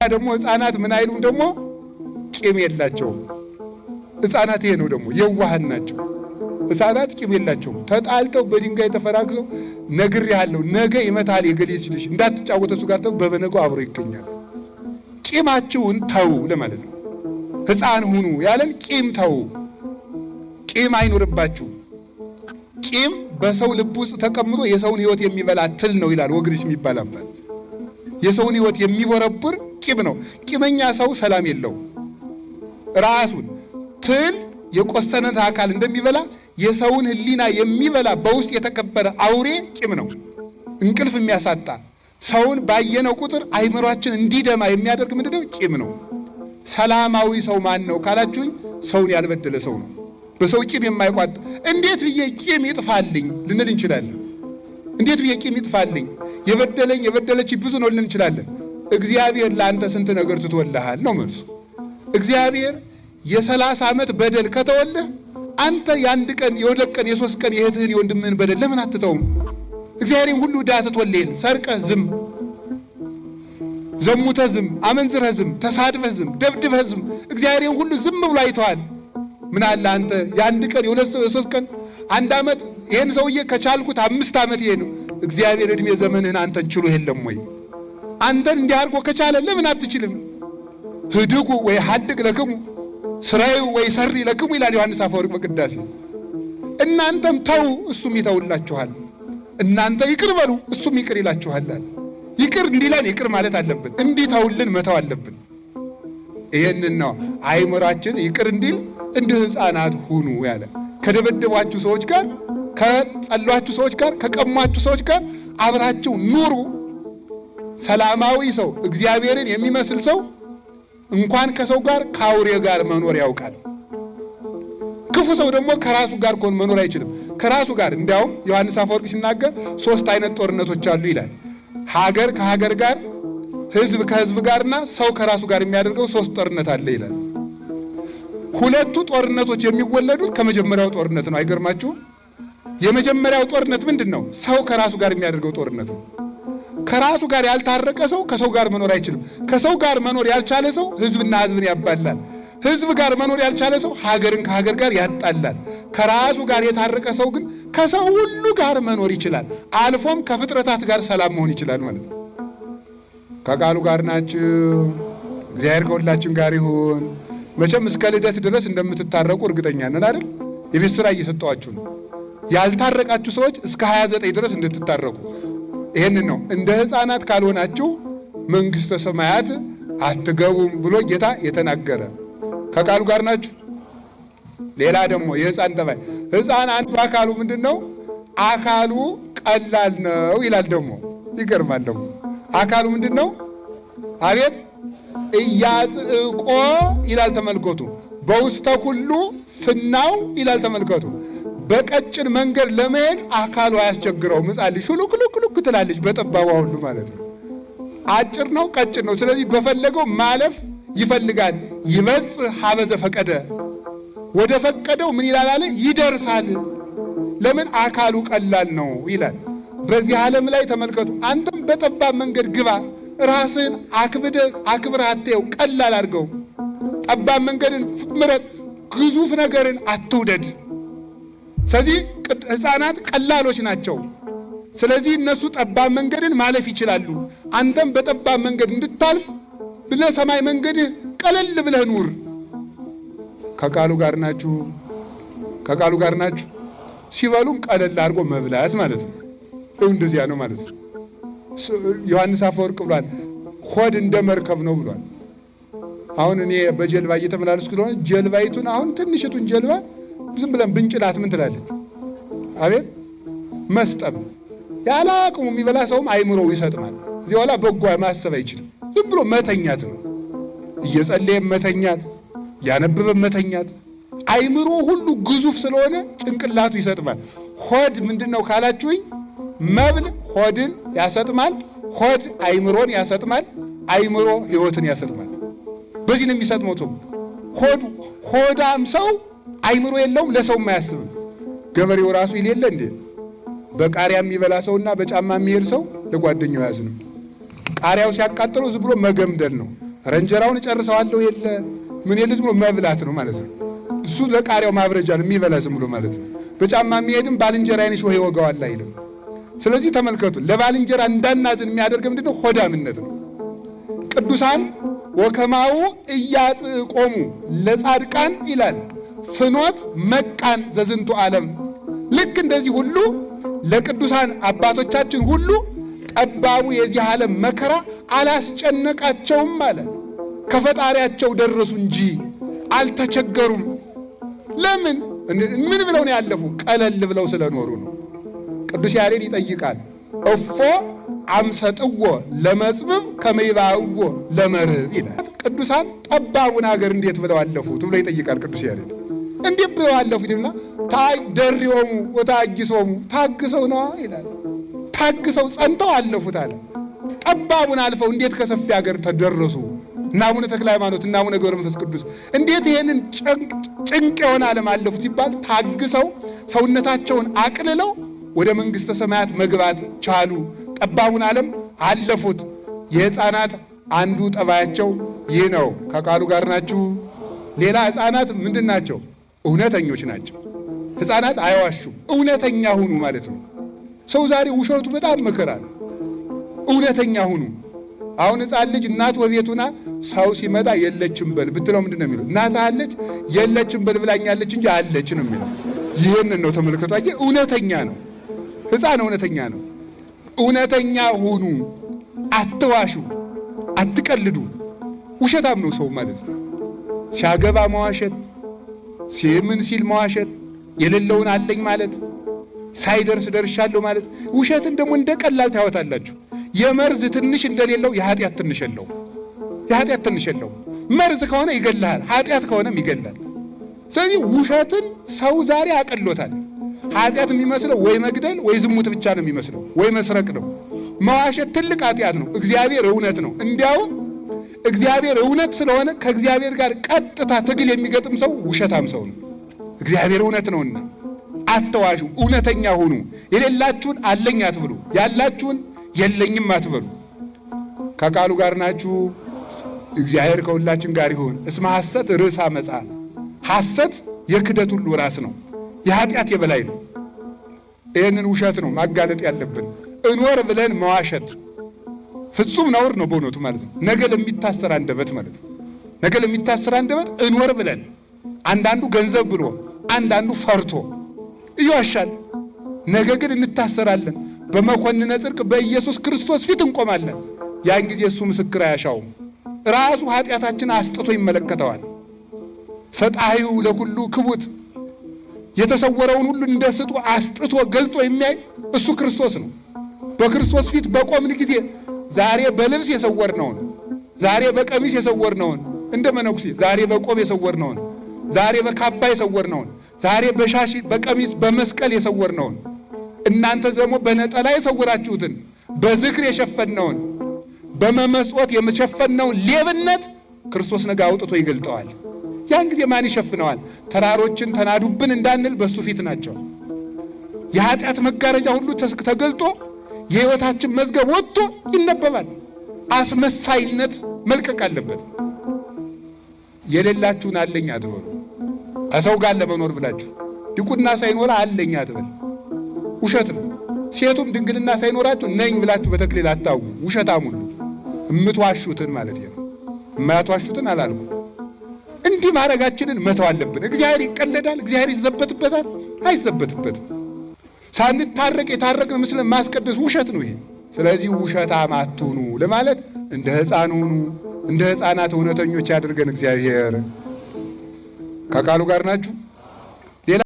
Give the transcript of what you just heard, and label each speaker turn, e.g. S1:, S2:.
S1: ደግሞ ሕፃናት ምን አይሉም ደግሞ ቂም የላቸውም። ሕፃናት ይሄ ነው ደግሞ የዋሃን ናቸው። ሕፃናት ቂም የላቸውም። ተጣልተው በድንጋይ ተፈራግዘው ነግሬሃለሁ ነገ ይመታል የገሌ ልጅ እንዳትጫወት እሱ ጋር በበነጋው አብሮ ይገኛል። ቂማችሁን ተው ለማለት ነው። ሕፃን ሁኑ ያለን ቂም ተው፣ ቂም አይኖርባችሁ። ቂም በሰው ልብ ውስጥ ተቀምጦ የሰውን ሕይወት የሚበላ ትል ነው ይላል ወግሪስ የሚባል አባት። የሰውን ሕይወት የሚቦረብር ቂም ነው። ቂመኛ ሰው ሰላም የለው። ራሱን ትል የቆሰነት አካል እንደሚበላ የሰውን ሕሊና የሚበላ በውስጥ የተከበረ አውሬ ቂም ነው። እንቅልፍ የሚያሳጣ ሰውን ባየነው ቁጥር አይምሯችን እንዲደማ የሚያደርግ ምንድነው? ቂም ነው። ሰላማዊ ሰው ማን ነው ካላችሁኝ፣ ሰውን ያልበደለ ሰው ነው። በሰው ቂም የማይቋጥ እንዴት ብዬ ቂም ይጥፋልኝ ልንል እንችላለን። እንዴት ብዬ ቂም ይጥፋልኝ፣ የበደለኝ የበደለች ብዙ ነው ልንል እንችላለን። እግዚአብሔር ለአንተ ስንት ነገር ትቶልሃል ነው መልሱ። እግዚአብሔር የ30 ዓመት በደል ከተወልህ አንተ የአንድ ቀን የሁለት ቀን የሶስት ቀን የእህትህን የወንድምህን በደል ለምን አትተውም? እግዚአብሔር ሁሉ ዕዳ ትቶልሃል። ሰርቀህ ዝም፣ ዘሙተህ ዝም፣ አመንዝረህ ዝም፣ ተሳድበህ ዝም፣ ደብድበህ ዝም፣ እግዚአብሔር ሁሉ ዝም ብሎ አይተዋል። ምን አለ አንተ የአንድ ቀን የሶስት ቀን አንድ ዓመት ይሄን ሰውዬ ከቻልኩት 5 ዓመት ይሄ ነው። እግዚአብሔር ዕድሜ ዘመንህን አንተን ችሎ የለም ወይ? አንተን እንዲህ አድርጎ ከቻለ ለምን አትችልም? ህድጉ ወይ ሀድግ ለክሙ ስራዩ ወይ ሰሪ ለክሙ ይላል ዮሐንስ አፈወርቅ በቅዳሴ። እናንተም ተው እሱም ይተውላችኋል። እናንተ ይቅር በሉ እሱም ይቅር ይላችኋል። ይቅር እንዲለን ይቅር ማለት አለብን፣ እንዲተውልን መተው አለብን። ይሄንን ነው አይምሯችን ይቅር እንዲል እንደ ሕፃናት ሁኑ ያለ። ከደበደቧችሁ ሰዎች ጋር፣ ከጠሏችሁ ሰዎች ጋር፣ ከቀሟችሁ ሰዎች ጋር አብራችሁ ኑሩ። ሰላማዊ ሰው እግዚአብሔርን የሚመስል ሰው እንኳን ከሰው ጋር ከአውሬ ጋር መኖር ያውቃል። ክፉ ሰው ደግሞ ከራሱ ጋር ኮን መኖር አይችልም። ከራሱ ጋር እንዲያውም ዮሐንስ አፈወርቅ ሲናገር 3 አይነት ጦርነቶች አሉ ይላል። ሀገር ከሀገር ጋር፣ ህዝብ ከህዝብ ጋርና ሰው ከራሱ ጋር የሚያደርገው 3 ጦርነት አለ ይላል። 2ቱ ጦርነቶች የሚወለዱት ከመጀመሪያው ጦርነት ነው። አይገርማችሁም? የመጀመሪያው ጦርነት ምንድን ነው? ሰው ከራሱ ጋር የሚያደርገው ጦርነት ነው። ከራሱ ጋር ያልታረቀ ሰው ከሰው ጋር መኖር አይችልም። ከሰው ጋር መኖር ያልቻለ ሰው ህዝብና ህዝብን ያባላል። ህዝብ ጋር መኖር ያልቻለ ሰው ሀገርን ከሀገር ጋር ያጣላል። ከራሱ ጋር የታረቀ ሰው ግን ከሰው ሁሉ ጋር መኖር ይችላል። አልፎም ከፍጥረታት ጋር ሰላም መሆን ይችላል ማለት ነው። ከቃሉ ጋር ናችሁ። እግዚአብሔር ከሁላችን ጋር ይሁን። መቼም እስከ ልደት ድረስ እንደምትታረቁ እርግጠኛ ነን አይደል? የቤት ሥራ እየሰጠዋችሁ ነው። ያልታረቃችሁ ሰዎች እስከ 29 ድረስ እንድትታረቁ። ይህንን ነው እንደ ሕፃናት ካልሆናችሁ መንግሥተ ሰማያት አትገቡም ብሎ ጌታ የተናገረ። ከቃሉ ጋር ናችሁ። ሌላ ደግሞ የሕፃን ጠባይ፣ ሕፃን አንዱ አካሉ ምንድን ነው? አካሉ ቀላል ነው ይላል። ደግሞ ይገርማል። ደግሞ አካሉ ምንድን ነው? አቤት እያጽቆ ይላል። ተመልከቱ። በውስተ ሁሉ ፍናው ይላል። ተመልከቱ። በቀጭን መንገድ ለመሄድ አካሉ አያስቸግረውም። ሕፃን ልጅ ሹሉክሉክሉክ ትላለች በጠባቧ ሁሉ ማለት ነው። አጭር ነው፣ ቀጭን ነው። ስለዚህ በፈለገው ማለፍ ይፈልጋል። ይበጽሕ ሀበ ዘፈቀደ፣ ወደ ፈቀደው ምን ይላል አለ ይደርሳል። ለምን? አካሉ ቀላል ነው ይላል። በዚህ ዓለም ላይ ተመልከቱ። አንተም በጠባብ መንገድ ግባ፣ ራስህን አክብረህ አትየው፣ ቀላል አድርገው። ጠባብ መንገድን ምረጥ፣ ግዙፍ ነገርን አትውደድ። ስለዚህ ሕፃናት ቀላሎች ናቸው። ስለዚህ እነሱ ጠባብ መንገድን ማለፍ ይችላሉ። አንተም በጠባብ መንገድ እንድታልፍ ብለህ ሰማይ መንገድህ ቀለል ብለህ ኑር። ከቃሉ ጋር ናችሁ። ከቃሉ ጋር ናችሁ። ሲበሉም ቀለል አድርጎ መብላት ማለት ነው። እንደዚያ ነው ማለት ነው። ዮሐንስ አፈወርቅ ብሏል፣ ሆድ እንደ መርከብ ነው ብሏል። አሁን እኔ በጀልባ እየተመላለስኩ ስለሆነ ጀልባይቱን አሁን ትንሽቱን ጀልባ ዝም ብለን ብንጭላት ምን ትላለች? አቤት መስጠም። ያለ አቅሙ የሚበላ ሰውም አይምሮው ይሰጥማል። እዚህ በኋላ በጎ ማሰብ አይችልም። ዝም ብሎ መተኛት ነው። እየጸለየም መተኛት፣ እያነበበም መተኛት። አይምሮ ሁሉ ግዙፍ ስለሆነ ጭንቅላቱ ይሰጥማል። ሆድ ምንድን ነው ካላችሁኝ፣ መብል ሆድን ያሰጥማል፣ ሆድ አይምሮን ያሰጥማል፣ አይምሮ ሕይወትን ያሰጥማል። በዚህ ነው የሚሰጥመው። ሆዳም ሰው አይምሮ የለውም፣ ለሰውም አያስብም። ገበሬው ራሱ ይሌለ እንዴ በቃሪያ የሚበላ ሰውና በጫማ የሚሄድ ሰው ለጓደኛው ያዝነው። ቃሪያው ሲያቃጥለው ዝም ብሎ መገምደል ነው። እንጀራውን ጨርሰዋለሁ የለ ምን የለ ዝም ብሎ መብላት ነው ማለት ነው። እሱ ለቃሪያው ማብረጃ ነው የሚበላ ዝም ብሎ ማለት ነው። በጫማ የሚሄድም ባልንጀራዬን እሾህ ይወጋዋል አይልም። ስለዚህ ተመልከቱ፣ ለባልንጀራ እንዳናዝን የሚያደርግ ምንድነው? ሆዳምነት ነው። ቅዱሳን ወከማው እያጽቆሙ ለጻድቃን ይላል ፍኖት መቃን ዘዝንቱ ዓለም። ልክ እንደዚህ ሁሉ ለቅዱሳን አባቶቻችን ሁሉ ጠባቡ የዚህ ዓለም መከራ አላስጨነቃቸውም አለ። ከፈጣሪያቸው ደረሱ እንጂ አልተቸገሩም። ለምን? ምን ብለው ነው ያለፉ? ቀለል ብለው ስለኖሩ ነው። ቅዱስ ያሬድ ይጠይቃል፣ እፎ አምሰጥዎ ለመጽብብ ከመይባእዎ ለመርብ ይላል። ቅዱሳን ጠባቡን ሀገር እንዴት ብለው አለፉት ብሎ ይጠይቃል ቅዱስ ያሬድ። እንዴት ብለው አለፉት ይልና ደሪዮሙ ወታግሶሙ ታግሰው ነዋ ይላል። ታግሰው ጸንተው አለፉት አለ። ጠባቡን አልፈው እንዴት ከሰፊ ሀገር ተደረሱ? እና አቡነ ተክለ ሃይማኖት እና አቡነ ገብረ መንፈስ ቅዱስ እንዴት ይሄንን ጭንቅ የሆነ ዓለም አለፉት ሲባል ታግሰው ሰውነታቸውን አቅልለው ወደ መንግሥተ ሰማያት መግባት ቻሉ። ጠባቡን ዓለም አለፉት። የሕፃናት አንዱ ጠባያቸው ይህ ነው። ከቃሉ ጋር ናችሁ። ሌላ ሕፃናት ምንድን ናቸው? እውነተኞች ናቸው። ሕፃናት አይዋሹም። እውነተኛ ሁኑ ማለት ነው። ሰው ዛሬ ውሸቱ በጣም መከራ ነው። እውነተኛ ሁኑ። አሁን ሕፃን ልጅ እናት ወቤቱና ሰው ሲመጣ የለችም በል ብትለው ምንድን ነው የሚለው? እናት አለች የለችም በል ብላኛለች እንጂ አለች ነው የሚለው። ይህንን ነው ተመልከቱ። አየህ፣ እውነተኛ ነው። ሕፃን እውነተኛ ነው። እውነተኛ ሁኑ፣ አትዋሹ፣ አትቀልዱ። ውሸታም ነው ሰው ማለት ነው። ሲያገባ መዋሸት፣ ምን ሲል መዋሸት፣ የሌለውን አለኝ ማለት፣ ሳይደርስ ደርሻለሁ ማለት። ውሸትን ደግሞ እንደ ቀላል ታወታላችሁ። የመርዝ ትንሽ እንደሌለው የኃጢአት ትንሽ የለው። የኃጢአት ትንሽ የለው። መርዝ ከሆነ ይገላል፣ ኃጢአት ከሆነም ይገላል። ስለዚህ ውሸትን ሰው ዛሬ አቀሎታል። ኃጢአት የሚመስለው ወይ መግደል ወይ ዝሙት ብቻ ነው የሚመስለው፣ ወይ መስረቅ ነው። መዋሸት ትልቅ ኃጢአት ነው። እግዚአብሔር እውነት ነው። እንዲያውም እግዚአብሔር እውነት ስለሆነ ከእግዚአብሔር ጋር ቀጥታ ትግል የሚገጥም ሰው ውሸታም ሰው ነው። እግዚአብሔር እውነት ነውና አትዋሹ፣ እውነተኛ ሁኑ። የሌላችሁን አለኝ አትብሉ፣ ያላችሁን የለኝም አትበሉ። ከቃሉ ጋር ናችሁ። እግዚአብሔር ከሁላችን ጋር ይሁን። እስመ ሐሰት ርዕሰ አመፃ፣ ሐሰት የክደት ሁሉ ራስ ነው፣ የኃጢአት የበላይ ነው። ይህንን ውሸት ነው ማጋለጥ ያለብን። እኖር ብለን መዋሸት ፍጹም ነውር ነው በእውነቱ ማለት ነው። ነገ ለሚታሰር አንደበት ማለት ነው። ነገ ለሚታሰር አንደበት እኖር ብለን፣ አንዳንዱ ገንዘብ ብሎ አንዳንዱ ፈርቶ ይዋሻል። ነገ ግን እንታሰራለን። በመኮንነ ጽድቅ በኢየሱስ ክርስቶስ ፊት እንቆማለን። ያን ጊዜ እሱ ምስክር አያሻውም። ራሱ ኃጢአታችን አስጥቶ ይመለከተዋል። ሰጣዩ ለኩሉ ክቡት፣ የተሰወረውን ሁሉ እንደ ስጡ አስጥቶ ገልጦ የሚያይ እሱ ክርስቶስ ነው። በክርስቶስ ፊት በቆምን ጊዜ ዛሬ በልብስ የሰወርነውን፣ ዛሬ በቀሚስ የሰወርነውን፣ እንደ መነኩሴ ዛሬ በቆብ የሰወርነውን፣ ዛሬ በካባ የሰወርነውን፣ ዛሬ በሻሽ በቀሚስ በመስቀል የሰወርነውን፣ እናንተ ደግሞ በነጠላ የሰወራችሁትን፣ በዝክር የሸፈነውን፣ በመመጽወት የሸፈነውን ሌብነት ክርስቶስ ነገ አውጥቶ ይገልጠዋል። ያን ጊዜ ማን ይሸፍነዋል? ተራሮችን ተናዱብን እንዳንል በእሱ ፊት ናቸው። የኃጢአት መጋረጃ ሁሉ ተገልጦ የሕይወታችን መዝገብ ወጥቶ ይነበባል። አስመሳይነት መልቀቅ አለበት። የሌላችሁን አለኝ አትበሉ። ከሰው ጋር ለመኖር ብላችሁ ድቁና ሳይኖራ አለኝ አትበል። ውሸት ነው። ሴቱም ድንግልና ሳይኖራችሁ ነኝ ብላችሁ በተክሊል አታውቁ። ውሸታም ሁሉ እምትዋሹትን ማለት ነው። የማያትዋሹትን አላልኩ። እንዲህ ማድረጋችንን መተው አለብን። እግዚአብሔር ይቀለዳል? እግዚአብሔር ይዘበትበታል? አይዘበትበትም። ሳንታረቅ የታረቅን ምስልን ማስቀደስ ውሸት ነው ይሄ። ስለዚህ ውሸታም አትሁኑ ለማለት እንደ ሕፃን ሁኑ፣ እንደ ሕፃናት እውነተኞች ያድርገን እግዚአብሔር። ከቃሉ ጋር ናችሁ።